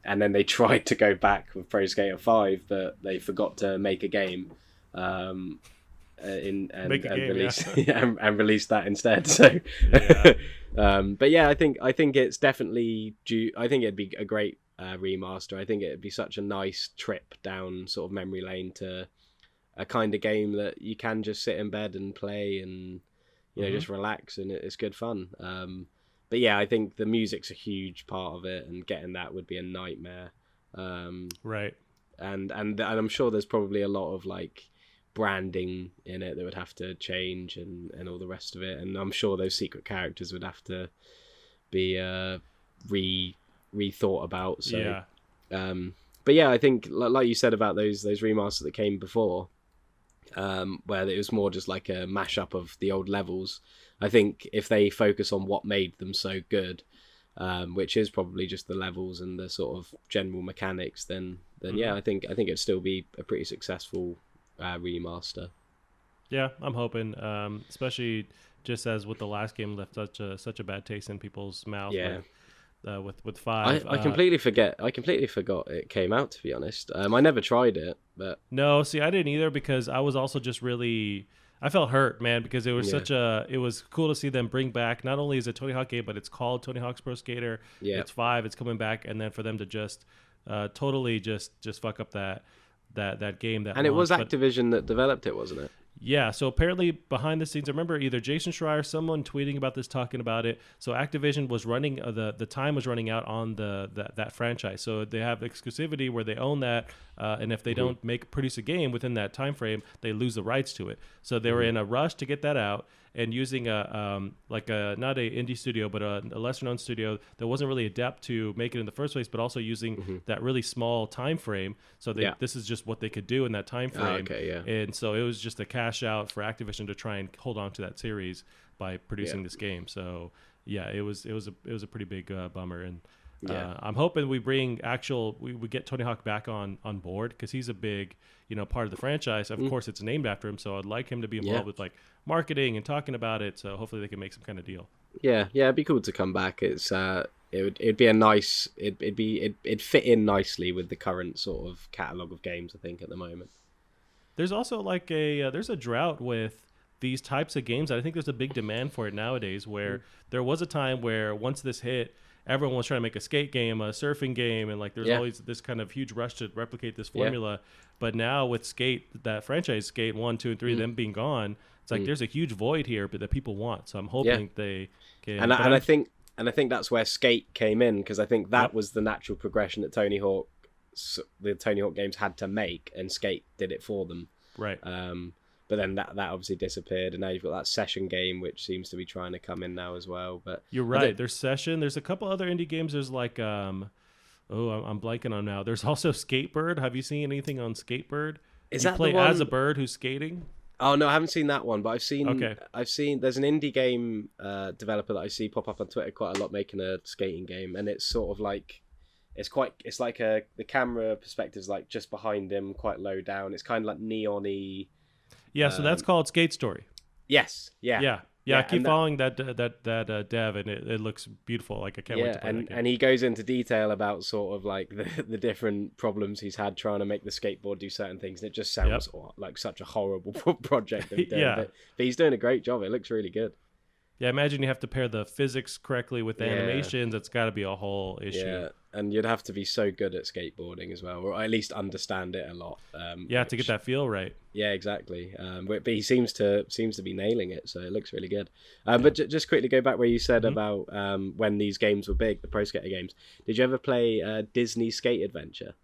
And then they tried to go back with Pro Skater 5, but they forgot to make a game, and release and release that instead. So, but yeah, I think it's definitely due. I think it'd be a great remaster. I think it'd be such a nice trip down sort of memory lane to a kind of game that you can just sit in bed and play and just relax, and it's good fun. But yeah, I think the music's a huge part of it, and getting that would be a nightmare. Right. And I'm sure there's probably a lot of like branding in it that would have to change and all the rest of it. And I'm sure those secret characters would have to be rethought about. So, but yeah, I think like you said about those remasters that came before, where it was more just like a mashup of the old levels. I think if they focus on what made them so good, which is probably just the levels and the sort of general mechanics, then I think it'd still be a pretty successful remaster. Yeah, I'm hoping, especially just as with the last game left such a bad taste in people's mouth. Yeah. With 5, I completely forgot it came out, to be honest. I never tried it, but no, see, I didn't either because I was also just really. I felt hurt, man, because it was it was cool to see them bring back, not only is it Tony Hawk game, but it's called Tony Hawk's Pro Skater. Yeah. It's 5, it's coming back, and then for them to just totally just fuck up that game. And it was Activision that developed it, wasn't it? Yeah, so apparently behind the scenes, I remember either Jason Schreier, someone tweeting about this, talking about it. So Activision was running, the time was running out on that franchise. So they have exclusivity where they own that, and if they don't produce a game within that time frame, they lose the rights to it. So they were in a rush to get that out, and using not a indie studio, but a lesser known studio that wasn't really adept to make it in the first place, but also using that really small time frame. So this is just what they could do in that time frame. And so it was just a cash out for Activision to try and hold on to that series by producing this game. So yeah, it was a pretty big bummer. And I'm hoping we bring we get Tony Hawk back on board, because he's a big part of the franchise. Of course, it's named after him, so I'd like him to be involved with like marketing and talking about it. So hopefully they can make some kind of deal. Yeah, it'd be cool to come back. It's it'd be a nice it'd fit in nicely with the current sort of catalog of games, I think, at the moment. There's also like there's a drought with these types of games. I think there's a big demand for it nowadays, where there was a time where once this hit, everyone was trying to make a skate game, a surfing game, and like there's always this kind of huge rush to replicate this formula. But now with Skate, that franchise Skate 1, 2, and 3, them being gone, it's like there's a huge void here, but that people want. So I'm hoping they can. And I think that's where Skate came in, because I think that was the natural progression that the Tony Hawk games had to make, and Skate did it for them. Right. But then that obviously disappeared, and now you've got that Session game, which seems to be trying to come in now as well. But you're right. There's Session. There's a couple other indie games. There's like I'm blanking on now. There's also Skatebird. Have you seen anything on Skatebird? Is you that play the one... as a bird who's skating? Oh no, I haven't seen that one, but I've seen. Okay. There's an indie game developer that I see pop up on Twitter quite a lot, making a skating game, and it's sort of like it's like the camera perspective is like just behind him, quite low down. It's kind of like neon-y. Yeah, so that's called Skate Story. Yes. Yeah. I keep following that dev, and it looks beautiful. Like I can't wait to play that game. And he goes into detail about sort of like the different problems he's had trying to make the skateboard do certain things, and it just sounds like such a horrible project. But he's doing a great job. It looks really good. Yeah, imagine you have to pair the physics correctly with the animations. It's got to be a whole issue. Yeah, and you'd have to be so good at skateboarding as well, or at least understand it a lot. To get that feel right. Yeah, exactly. But he seems to be nailing it, so it looks really good. But just quickly go back where you said about when these games were big, the Pro Skater games. Did you ever play Disney Skate Adventure?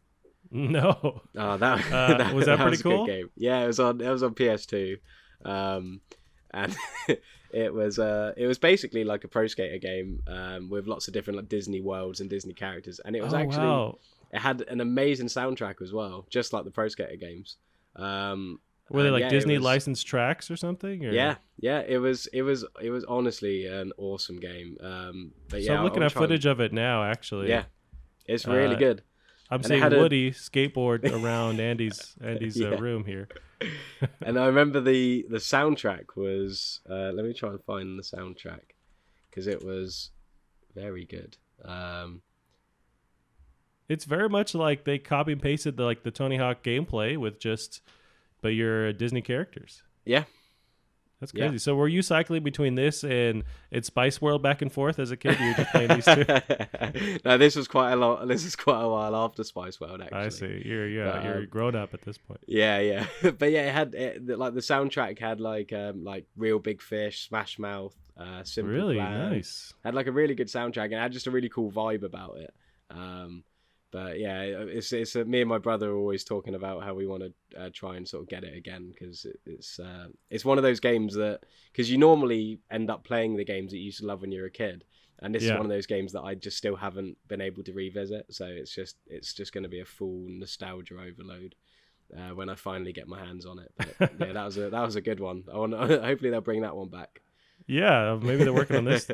No. Oh, that was that pretty was cool? A good game. Yeah, it was on PS2, and it was basically like a Pro Skater game with lots of different like Disney worlds and Disney characters, and it was it had an amazing soundtrack as well, just like the Pro Skater games. Were they like Disney licensed tracks or something? Or? Yeah. It was honestly an awesome game. But so I'm looking at footage of it now. Actually, yeah, it's really good. I'm seeing Woody skateboard around Andy's room here. And I remember the soundtrack was. Let me try and find the soundtrack, because it was very good. It's very much like they copy and pasted the Tony Hawk gameplay but you're Disney characters. Yeah. That's crazy. Yeah. So were you cycling between this and Spice World back and forth as a kid? You were just playing these two? No, this was quite a lot. This is quite a while after Spice World, actually. I see. You're grown up at this point. Yeah. But yeah, it had the soundtrack had like Real Big Fish, Smash Mouth, Simple Really Plan. nice. Had like a really good soundtrack, and it had just a really cool vibe about it. But yeah, it's me and my brother are always talking about how we want to try and sort of get it again, because it's one of those games that, because you normally end up playing the games that you used to love when you were a kid, and this is one of those games that I just still haven't been able to revisit. So it's just going to be a full nostalgia overload when I finally get my hands on it. But yeah, that was a good one. Hopefully they'll bring that one back. Yeah, maybe they're working on this.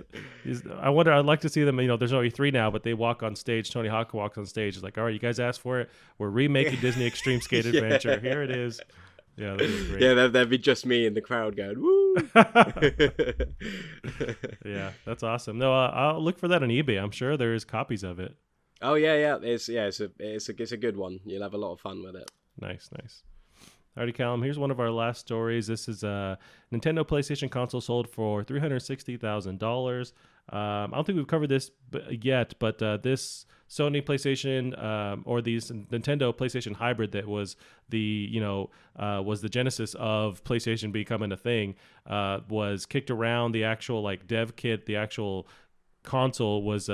I wonder. I'd like to see them. There's only 3 now, but they walk on stage. Tony Hawk walks on stage. It's like, all right, you guys asked for it. We're remaking Disney Extreme Skate Adventure. Here it is. Yeah, that'd be great. Yeah, there'd be just me in the crowd going, woo. Yeah, that's awesome. No, I'll look for that on eBay. I'm sure there is copies of it. Oh yeah. It's a good one. You'll have a lot of fun with it. Nice. Alrighty, Callum, here's one of our last stories. This is a Nintendo PlayStation console sold for $360,000. I don't think we've covered this yet, but this Sony PlayStation or these Nintendo PlayStation hybrid that was the genesis of PlayStation becoming a thing was kicked around. The actual dev kit, the actual console was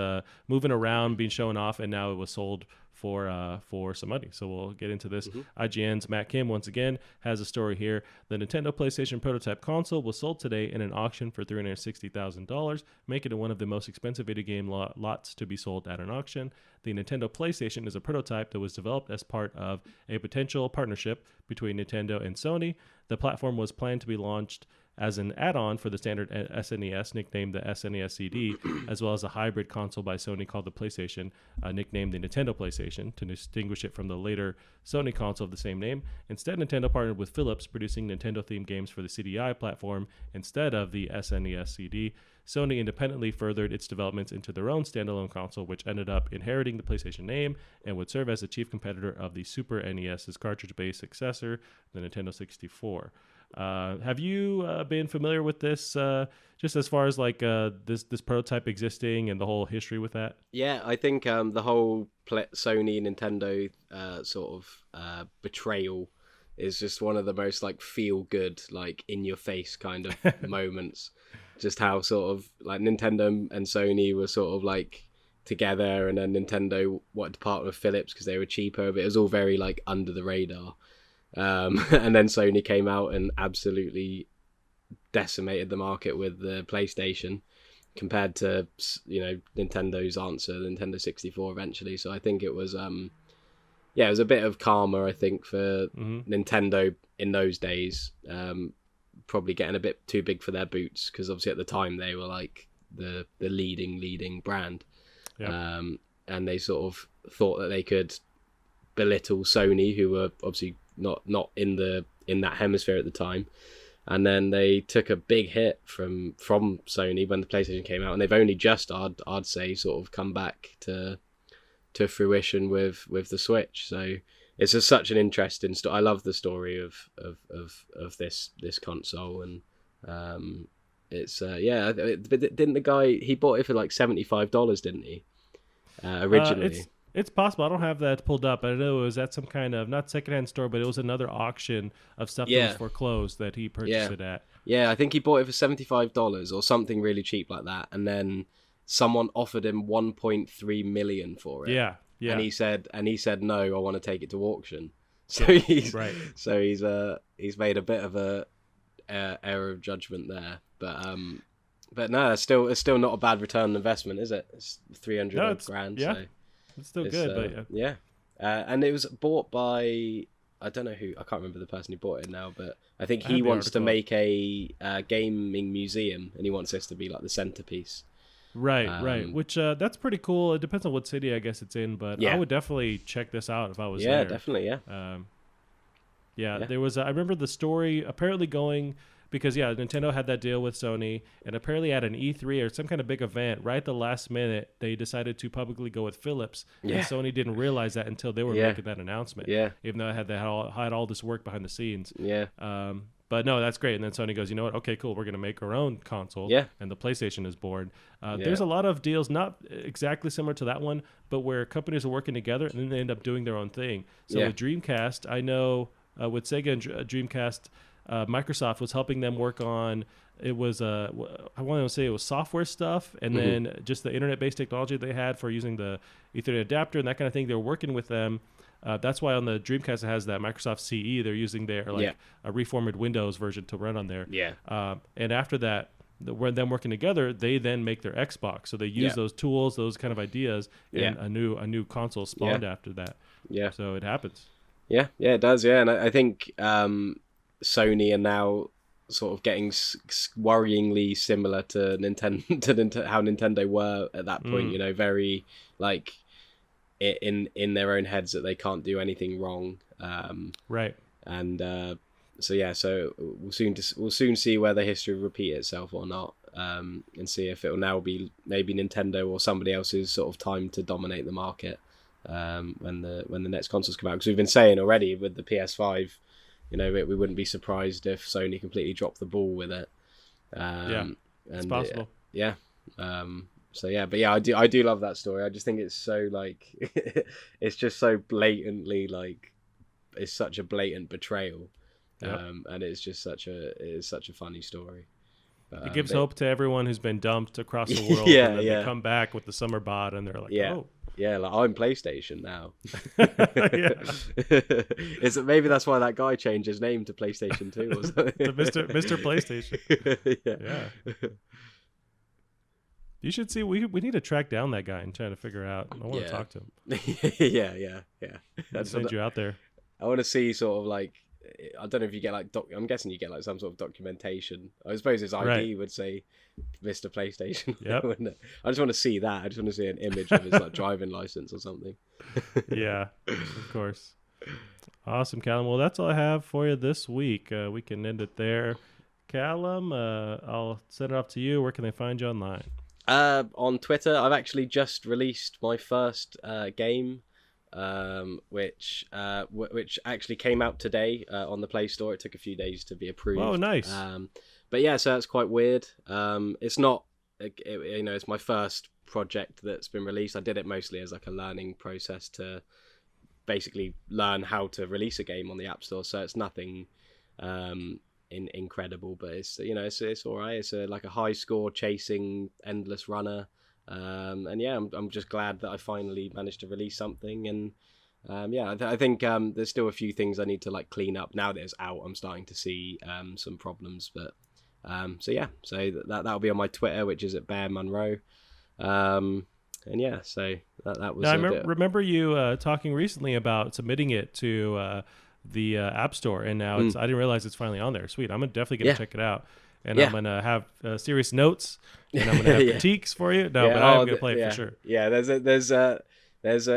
moving around, being shown off, and now it was sold for some money. So we'll get into this. IGN's Matt Kim once again has a story here. The Nintendo PlayStation prototype console was sold today in an auction for $360,000, making it one of the most expensive video game lots to be sold at an auction. The Nintendo PlayStation is a prototype that was developed as part of a potential partnership between Nintendo and Sony. The platform was planned to be launched as an add-on for the standard SNES, nicknamed the SNES CD, as well as a hybrid console by Sony called the PlayStation, nicknamed the Nintendo PlayStation, to distinguish it from the later Sony console of the same name. Instead, Nintendo partnered with Philips, producing Nintendo-themed games for the CDI platform instead of the SNES CD. Sony independently furthered its developments into their own standalone console, which ended up inheriting the PlayStation name and would serve as the chief competitor of the Super NES's cartridge-based successor, the Nintendo 64. Have you been familiar with this, just as far as like this prototype existing and the whole history with that? Yeah, I think the whole Sony Nintendo sort of betrayal is just one of the most like feel good, like in your face kind of moments. Just how sort of like Nintendo and Sony were sort of like together, and then Nintendo wanted to partner with Philips because they were cheaper, but it was all very like under the radar. And then Sony came out and absolutely decimated the market with the PlayStation compared to, you know, Nintendo's answer, the Nintendo 64 eventually. So I think it was it was a bit of karma, I think, for Nintendo in those days, probably getting a bit too big for their boots, because obviously at the time they were like the leading brand. And they sort of thought that they could belittle Sony, who were obviously not in that hemisphere at the time. And then they took a big hit from Sony when the PlayStation came out, and they've only just, I'd say, sort of come back to fruition with the Switch. So it's just such an interesting story. I love the story of this console, and it's but didn't the guy, he bought it for like $75, didn't he? Originally. It's possible. I don't have that pulled up. I know it was at some kind of, not secondhand store, but it was another auction of stuff that was foreclosed that he purchased it at. Yeah, I think he bought it for $75 or something really cheap like that, and then someone offered him $1.3 million for it. Yeah. And he said no, I want to take it to auction. So he's made a bit of a error of judgment there, but no, it's still not a bad return on investment, is it? It's 300 grand. Yeah. So it's still good, but yeah. And it was bought by, I don't know who, I can't remember the person who bought it now, but I think he wants to make a gaming museum, and he wants this to be like the centerpiece. Right. Which that's pretty cool. It depends on what city I guess it's in, but I would definitely check this out if I was there. Yeah, definitely. Yeah. There was. I remember the story apparently going. Because, Nintendo had that deal with Sony, and apparently at an E3 or some kind of big event, right at the last minute, they decided to publicly go with Philips. Yeah. And Sony didn't realize that until they were making that announcement. Yeah. Even though it had all this work behind the scenes. Yeah. But no, that's great. And then Sony goes, you know what? Okay, cool. We're going to make our own console. Yeah. And the PlayStation is born. There's a lot of deals, not exactly similar to that one, but where companies are working together and then they end up doing their own thing. So with Dreamcast, I know with Sega and Dreamcast, Microsoft was helping them work on, it was I want to say it was software stuff, and then just the internet-based technology they had for using the Ethernet adapter and that kind of thing. They were working with them. That's why on the Dreamcast it has that Microsoft CE. They're using their a reformatted Windows version to run on there. Yeah. And after that, them working together, they then make their Xbox. So they use those tools, those kind of ideas, and a new console spawned after that. Yeah. So it happens. Yeah, it does. Yeah, and I think Sony are now sort of getting worryingly similar to Nintendo, how Nintendo were at that point. You know, very like in their own heads that they can't do anything wrong. Right. And so we'll soon see whether history will repeat itself or not, and see if it will now be maybe Nintendo or somebody else's sort of time to dominate the market when the next consoles come out. Because we've been saying already with the PS5. You know, we wouldn't be surprised if Sony completely dropped the ball with it. It's possible. I do love that story. I just think it's so like, it's just so blatantly like, it's such a blatant betrayal, and it's just such a funny story. But, it gives hope to everyone who's been dumped across the world. And then they come back with the summer bod, and they're like, oh. Yeah, like I'm PlayStation now. Maybe that's why that guy changed his name to PlayStation 2 or something. To Mr. PlayStation. Yeah. You should see. We need to track down that guy and try to figure out. I want to talk to him. Yeah. That's send you out there. I want to see sort of like, I don't know if you get like I'm guessing you get like some sort of documentation. I suppose his ID would say Mr. PlayStation. Yeah. I just want to see that. I just want to see an image of his like driving license or something. Yeah, of course. Awesome, Callum. Well, that's all I have for you this week. We can end it there. Callum, I'll send it off to you. Where can they find you online? On Twitter, I've actually just released my first game which actually came out today on the Play Store. It took a few days to be approved. Oh, nice. But yeah, so it's quite weird. It's not, it's my first project that's been released. I did it mostly as like a learning process to basically learn how to release a game on the App Store. So it's nothing incredible, but it's all right. It's like a high score chasing endless runner. And yeah, I'm just glad that I finally managed to release something. And I think there's still a few things I need to like clean up. Now that it's out, I'm starting to see some problems. But so that'll be on my Twitter, which is at Bear Monroe. And yeah, so that was. Now, I remember you talking recently about submitting it to the App Store, and now I didn't realize it's finally on there. Sweet, I'm definitely gonna check it out, and I'm gonna have serious notes, and I'm gonna have critiques for you. No, but I'm gonna play it for sure. Yeah, there's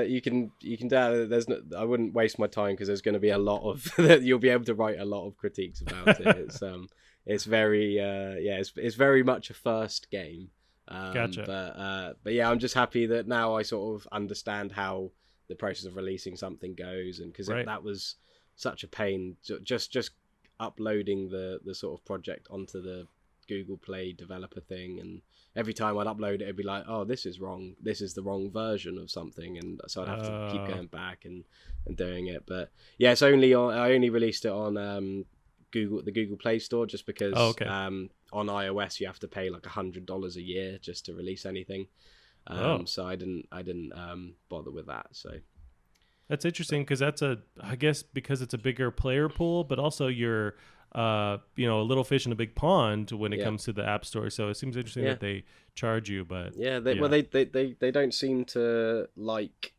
you can there's no, I wouldn't waste my time because there's going to be a lot of you'll be able to write a lot of critiques about it. It's very it's very much a first game. Gotcha. But yeah, I'm just happy that now I sort of understand how the process of releasing something goes, and because that was such a pain, just uploading the sort of project onto the Google Play developer thing, and every time I'd upload it, it'd be like, oh, this is wrong, this is the wrong version of something, and so I'd have to keep going back and doing it. But yeah, I only released it on the Google Play Store, just because on iOS you have to pay like $100 a year just to release anything. So I didn't bother with that. So that's interesting, because I guess because it's a bigger player pool, but also you're a little fish in a big pond when it comes to the App Store. So it seems interesting that they charge you, but they don't seem to like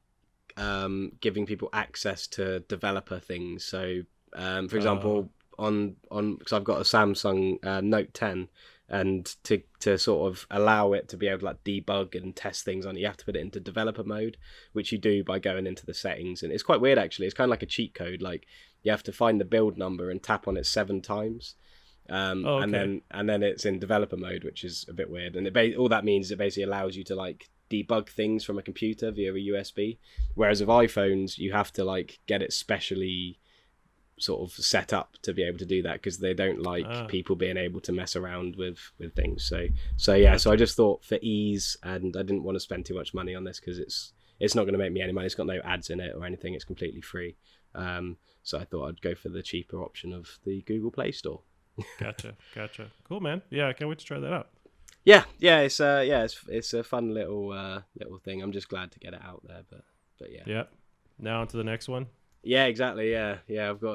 giving people access to developer things. So for example, because I've got a Samsung Note 10, and to sort of allow it to be able to like debug and test things on it, you have to put it into developer mode, which you do by going into the settings. And it's quite weird, actually. It's kind of like a cheat code. Like, you have to find the build number and tap on it 7 times, and then it's in developer mode, which is a bit weird. And all that means is it basically allows you to like debug things from a computer via a USB, whereas with iPhones you have to like get it specially sort of set up to be able to do that, because they don't like people being able to mess around with things. So I just thought for ease, and I didn't want to spend too much money on this because it's not going to make me any money. It's got no ads in it or anything. It's completely free. So I thought I'd go for the cheaper option of the Google Play Store. Gotcha. Cool, man. Yeah, I can't wait to try that out. Yeah, it's a fun little thing. I'm just glad to get it out there, but yeah. Yeah. Now on to the next one. Yeah, exactly. Yeah. I've got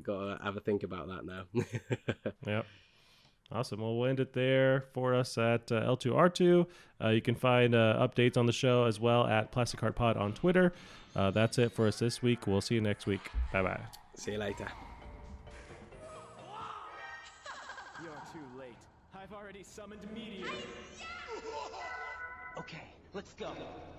to have a think about that now. Yep. Awesome. Well, we'll end it there for us at L2R2. You can find updates on the show as well at Plastic Heart Pod on Twitter. That's it for us this week. We'll see you next week. Bye-bye. See you later. You're too late. I've already summoned meteor. Okay, let's go.